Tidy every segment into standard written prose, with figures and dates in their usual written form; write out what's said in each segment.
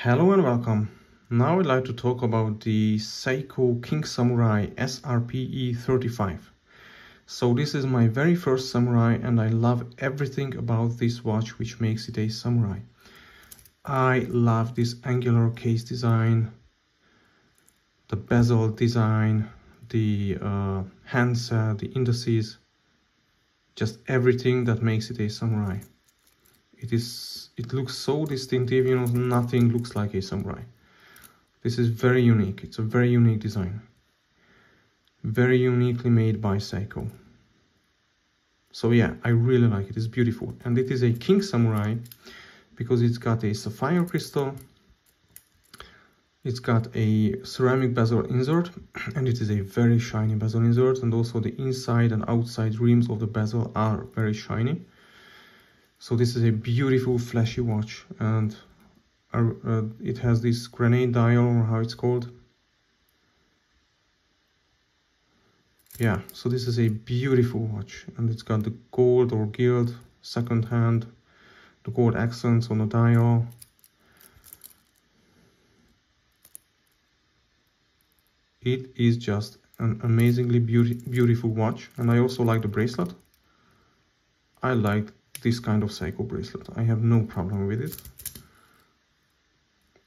Hello and welcome. Now I'd like to talk about the Seiko King Samurai SRPE35. So this is my very first Samurai and I love everything about this watch which makes it a Samurai. I love this angular case design, the bezel design, the handset, the indices, just everything that makes it a Samurai. It looks so distinctive, you know, nothing looks like a Samurai. This is very unique. It's a very unique design. Very uniquely made by Seiko. So yeah, I really like it. It's beautiful. And it is a King Samurai because it's got a sapphire crystal. It's got a ceramic bezel insert and it is a very shiny bezel insert, and also the inside and outside rims of the bezel are very shiny. So this is a beautiful flashy watch, and it has this grenade dial, or how it's called. Yeah, so this is a beautiful watch, and it's got the gold or gilt second hand, the gold accents on the dial. It is just an amazingly beautiful watch, and I also like the bracelet. I like this kind of Seiko bracelet. I have no problem with it.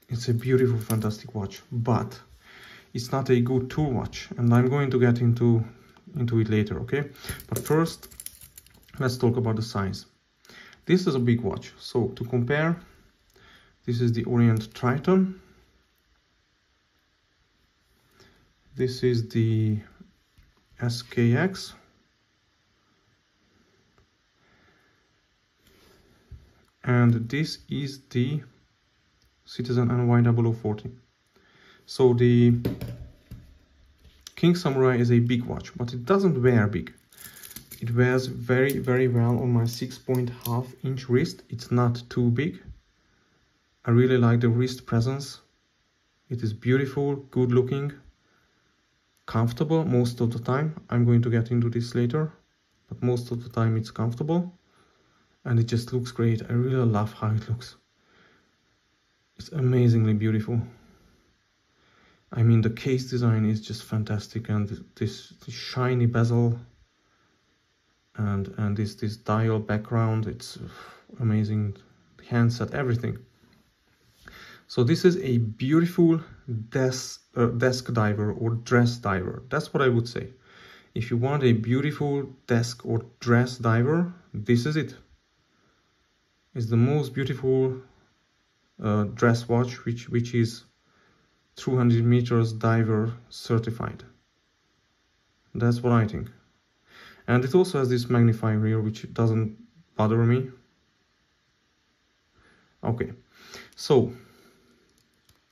It's a beautiful, fantastic watch, but it's not a good tool watch, and I'm going to get into it later, okay? But first, let's talk about the size. This is a big watch. So to compare, this is the Orient Triton. This is the SKX. And this is the Citizen NY0040. So the King Samurai is a big watch, but it doesn't wear big. It wears very, very well on my 6.5 inch wrist. It's not too big. I really like the wrist presence. It is beautiful, good looking, comfortable most of the time. I'm going to get into this later, but most of the time it's comfortable. And it just looks great. I really love how it looks. It's amazingly beautiful. I mean, the case design is just fantastic, and this shiny bezel and this dial background, it's amazing. The handset, everything. So this is a beautiful desk diver or dress diver. That's what I would say. If you want a beautiful desk or dress diver, this is it. It's the most beautiful dress watch which is 200 meters diver certified. That's what I think. And it also has this magnifier here, which doesn't bother me. Okay, so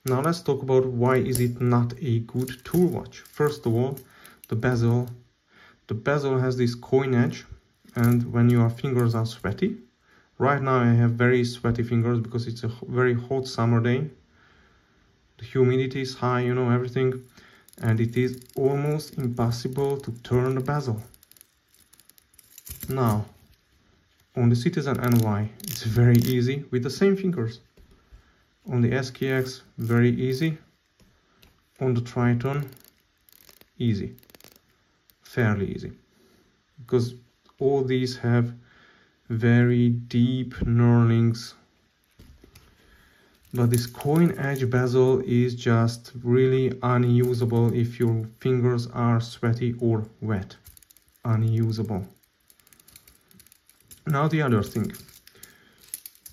now let's talk about why is it not a good tool watch. First of all, the bezel. The bezel has this coin edge, and when your fingers are sweaty, right now I have very sweaty fingers because it's a very hot summer day. The humidity is high, you know, everything. And it is almost impossible to turn the bezel. Now, on the Citizen NY, it's very easy with the same fingers. On the SKX, very easy. On the Triton, easy. Fairly easy. Because all these have very deep knurlings, but this coin edge bezel is just really unusable if your fingers are sweaty or wet. Unusable. Now the other thing,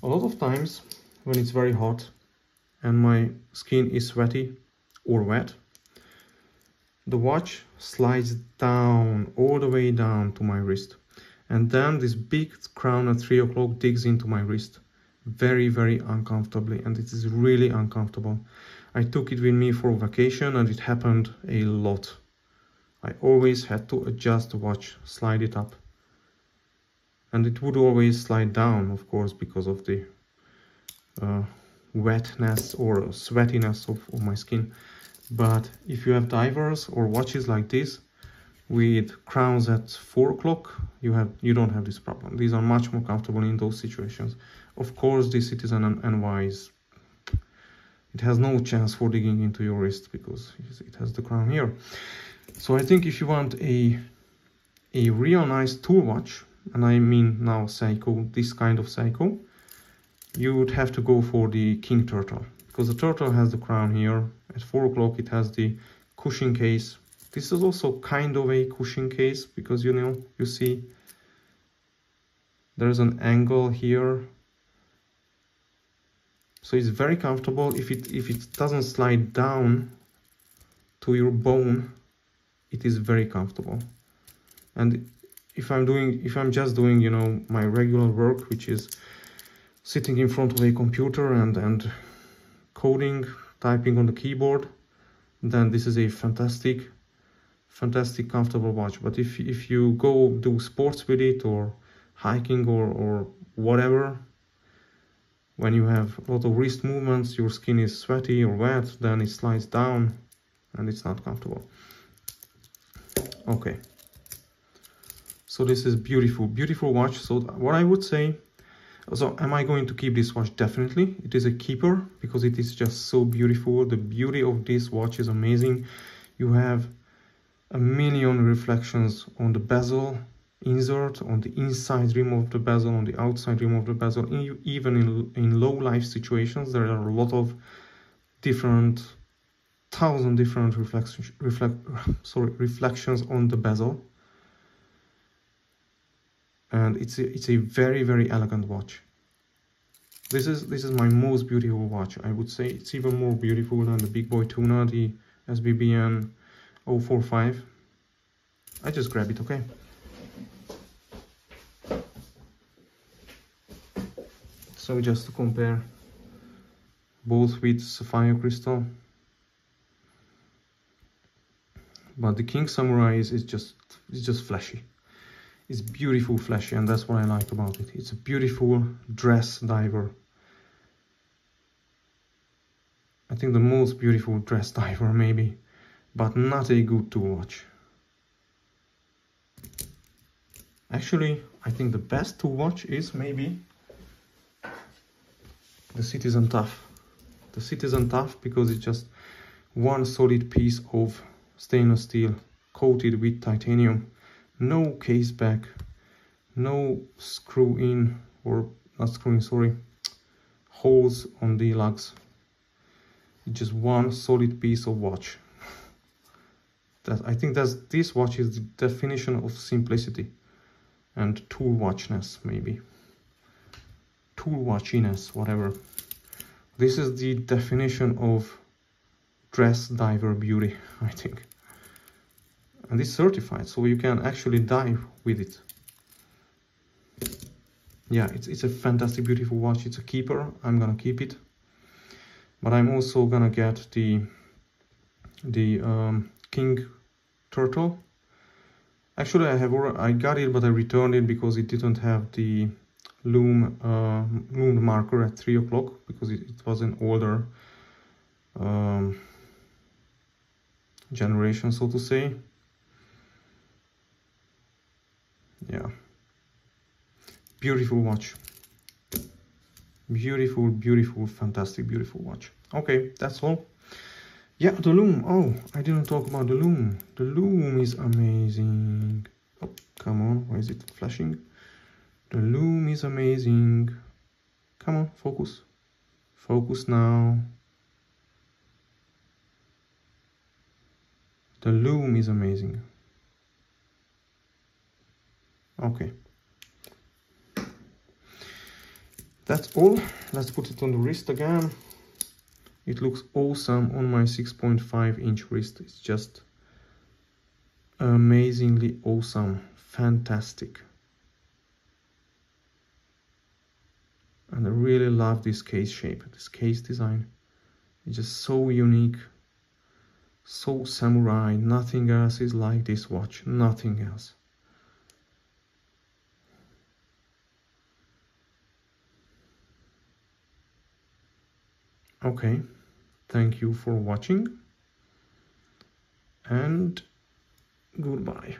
a lot of times when it's very hot and my skin is sweaty or wet, the watch slides down, all the way down to my wrist. And then this big crown at 3 o'clock digs into my wrist very, very uncomfortably, and it is really uncomfortable. I took it with me for vacation and it happened a lot. I always had to adjust the watch, slide it up. And it would always slide down, of course, because of the wetness or sweatiness of my skin. But if you have divers or watches like this, with crowns at 4 o'clock, you don't have this problem. These are much more comfortable in those situations. Of course, the Citizen NY is it has no chance for digging into your wrist because it has the crown here. So I think if you want a real nice tool watch, and I mean now Seiko, this kind of Seiko, you would have to go for the King Turtle, because the Turtle has the crown here. At 4 o'clock it has the cushion case. This is also kind of a cushion case, because you know, you see there's an angle here, so it's very comfortable. If it doesn't slide down to your bone, it is very comfortable. And if I'm just doing, you know, my regular work, which is sitting in front of a computer and coding, typing on the keyboard, then this is a fantastic comfortable watch. But if you go do sports with it, or hiking, or whatever, when you have a lot of wrist movements, your skin is sweaty or wet, then it slides down and it's not comfortable. Okay, so this is beautiful watch. So what I would say, so am I going to keep this watch? Definitely. It is a keeper because it is just so beautiful. The beauty of this watch is amazing. You have a million reflections on the bezel insert, on the inside rim of the bezel, on the outside rim of the bezel. Even in low life situations, there are a lot of different, thousand different reflections on the bezel. And it's a very elegant watch. This is my most beautiful watch. I would say it's even more beautiful than the big boy tuna, the SBBN 045. I just grab it, okay? So just to compare both with sapphire crystal, but the King Samurai is just flashy. It's beautiful, flashy, and that's what I like about it. It's a beautiful dress diver. I think the most beautiful dress diver maybe, but not a good tool watch. Actually, I think the best tool watch is maybe the Citizen Tough. The Citizen Tough, because it's just one solid piece of stainless steel coated with titanium. No case back, no screw in, or not screw in, sorry, holes on the lugs. It's just one solid piece of watch. I think this watch is the definition of simplicity and tool watchness, maybe. Tool watchiness, whatever. This is the definition of dress diver beauty, I think. And it's certified, so you can actually dive with it. Yeah, it's a fantastic, beautiful watch. It's a keeper. I'm gonna keep it. But I'm also gonna get the King Turtle. Actually, I got it, but I returned it because it didn't have the lume marker at 3 o'clock, because it was an older generation, so to say. Yeah, beautiful watch. Beautiful, fantastic, beautiful watch. Okay, that's all. Yeah, the lume. Oh, I didn't talk about the lume. The lume is amazing. Oh, come on, why is it flashing? The lume is amazing. Come on, focus. Focus now. The lume is amazing. Okay. That's all. Let's put it on the wrist again. It looks awesome on my 6.5-inch wrist. It's just amazingly awesome. Fantastic. And I really love this case shape, this case design. It's just so unique, so samurai. Nothing else is like this watch. Nothing else. Okay, thank you for watching, and goodbye.